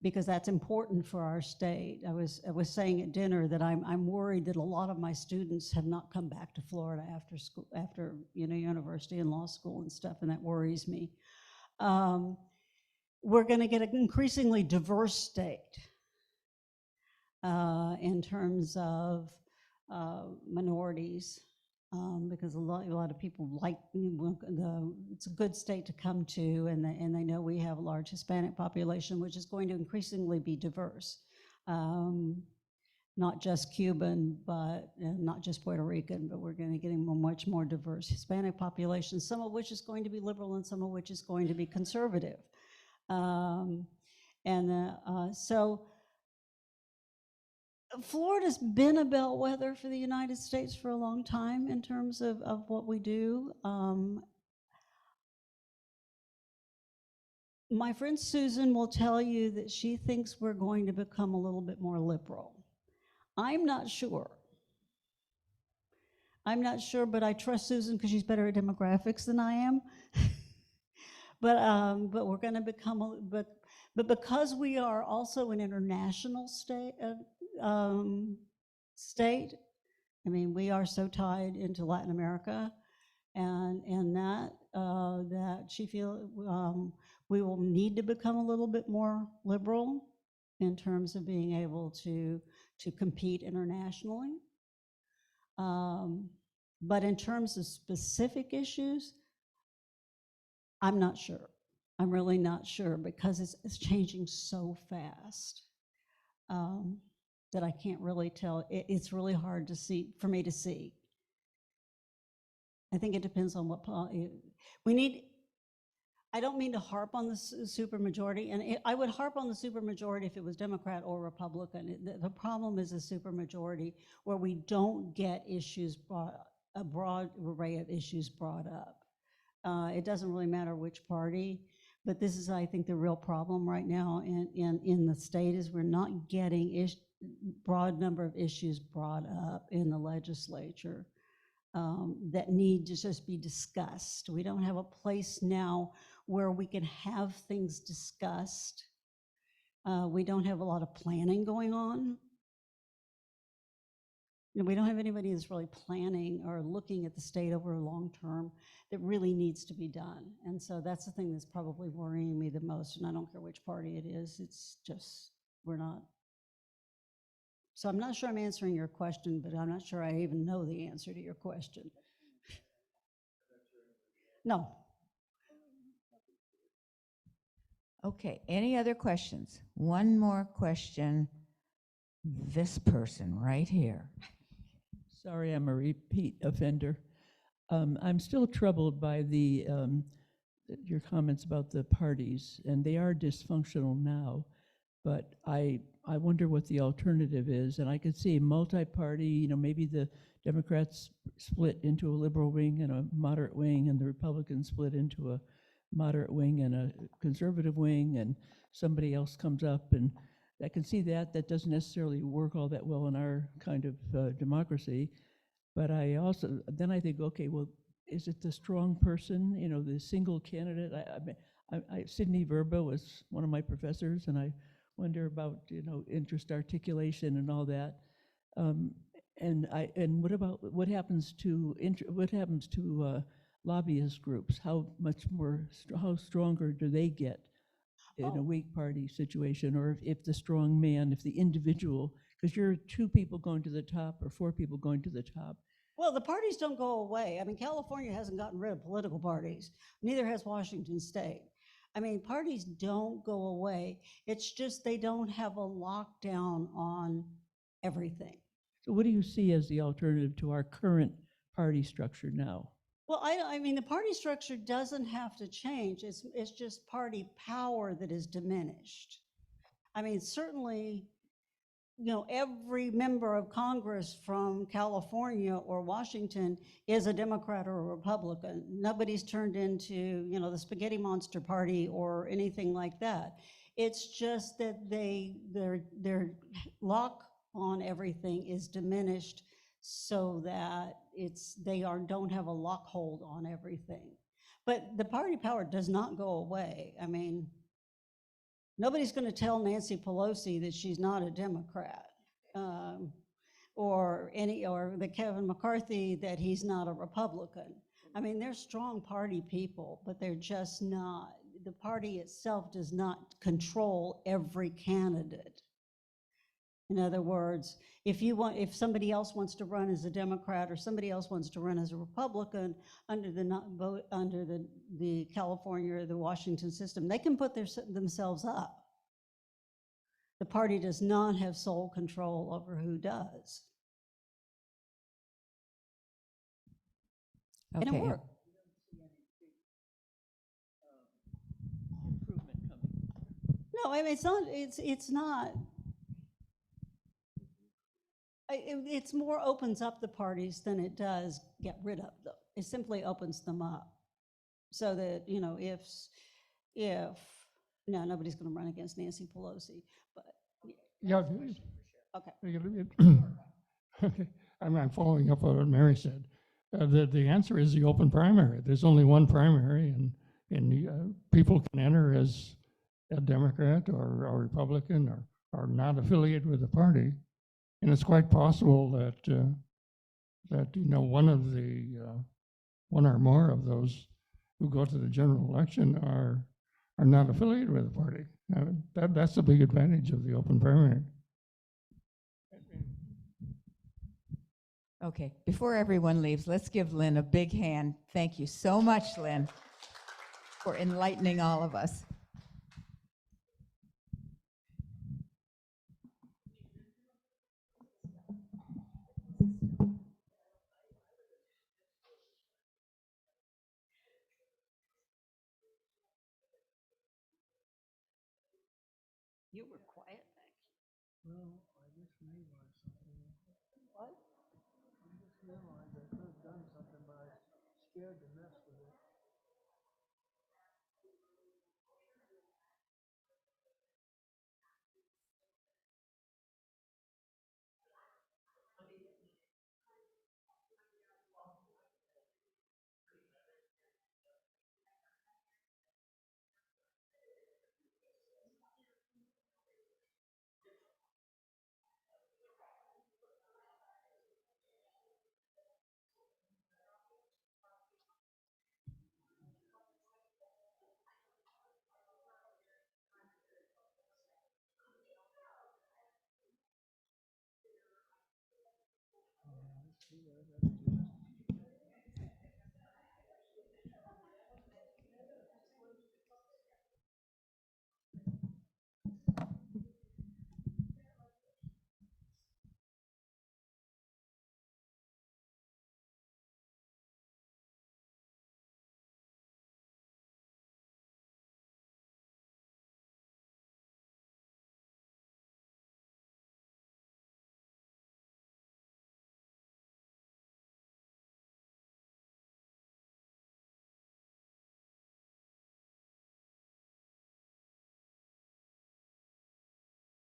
because that's important for our state. I was saying at dinner that I'm worried that a lot of my students have not come back to Florida after school, after university and law school and stuff, and that worries me. We're going to get an increasingly diverse state in terms of minorities, because a lot of people like it's a good state to come to, and they know we have a large Hispanic population, which is going to increasingly be diverse, not just Cuban, but not just Puerto Rican, but we're going to get a much more diverse Hispanic population, some of which is going to be liberal and some of which is going to be conservative, so Florida's been a bellwether for the United States for a long time in terms of what we do. My friend Susan will tell you that she thinks we're going to become a little bit more liberal. I'm not sure. But I trust Susan because she's better at demographics than I am. But we're going to become, but because we are also an international state, I mean, we are so tied into Latin America, and that she feels we will need to become a little bit more liberal in terms of being able to compete internationally. But in terms of specific issues, I'm not sure. I'm really not sure, because it's changing so fast that I can't really tell. It's really hard for me to see. I think it depends on what we need. I don't mean to harp on the supermajority, and I would harp on the supermajority if it was Democrat or Republican. The problem is a supermajority where we don't get a broad array of issues brought up. It doesn't really matter which party, but this is, I think, the real problem right now in the state is we're not getting broad number of issues brought up in the legislature that need to just be discussed. We don't have a place now where we can have things discussed. We don't have a lot of planning going on. We don't have anybody that's really planning or looking at the state over a long term that really needs to be done. And so that's the thing that's probably worrying me the most, and I don't care which party it is, it's just, we're not. So I'm not sure I'm answering your question, but I'm not sure I even know the answer to your question. No. Okay, any other questions? One more question. This person right here. Sorry, I'm a repeat offender. I'm still troubled by your comments about the parties, and they are dysfunctional now, but I wonder what the alternative is. And I could see multi-party, maybe the Democrats split into a liberal wing and a moderate wing, and the Republicans split into a moderate wing and a conservative wing, and somebody else comes up, and I can see that doesn't necessarily work all that well in our kind of democracy. But I think, okay, well, is it the strong person, the single candidate? Sidney Verba was one of my professors, and I wonder about, interest articulation and all that. And what happens to lobbyist groups? How stronger do they get in a Oh. weak party situation, or if the strong man, if the individual, because you're 2 people going to the top or 4 people going to the top. Well, the parties don't go away. I mean, California hasn't gotten rid of political parties. Neither has Washington State. I mean, parties don't go away. It's just they don't have a lockdown on everything. So what do you see as the alternative to our current party structure now? Well, I mean, the party structure doesn't have to change. It's just party power that is diminished. I mean, certainly, you know, every member of Congress from California or Washington is a Democrat or a Republican. Nobody's turned into, you know, the spaghetti monster party or anything like that. It's just that their lock on everything is diminished so that don't have a lock hold on everything. But the party power does not go away. I mean, nobody's going to tell Nancy Pelosi that she's not a Democrat, or the Kevin McCarthy that he's not a Republican. I mean, they're strong party people, but they're just not. The party itself does not control every candidate. In other words, if somebody else wants to run as a Democrat or somebody else wants to run as a Republican under the California or the Washington system, they can put themselves up. The party does not have sole control over who does. And it Okay. worked. Improvement coming. No, I mean, it's not. It's more opens up the parties than it does get rid of them. It simply opens them up so that, you know, no, nobody's going to run against Nancy Pelosi, but Yeah. okay. Okay, I'm following up on what Mary said. The answer is the open primary. There's only one primary, and people can enter as a Democrat or a Republican or not affiliated with the party. And it's quite possible that you know, one or more of those who go to the general election are not affiliated with the party. That's a big advantage of the open primary. Okay, before everyone leaves, let's give Lynn a big hand. Thank you so much, Lynn, for enlightening all of us. You were quiet, thank you. Well, I just realized something. What? I just realized I could have done something, but I was scared to mess with it. Let's see what I gotta do.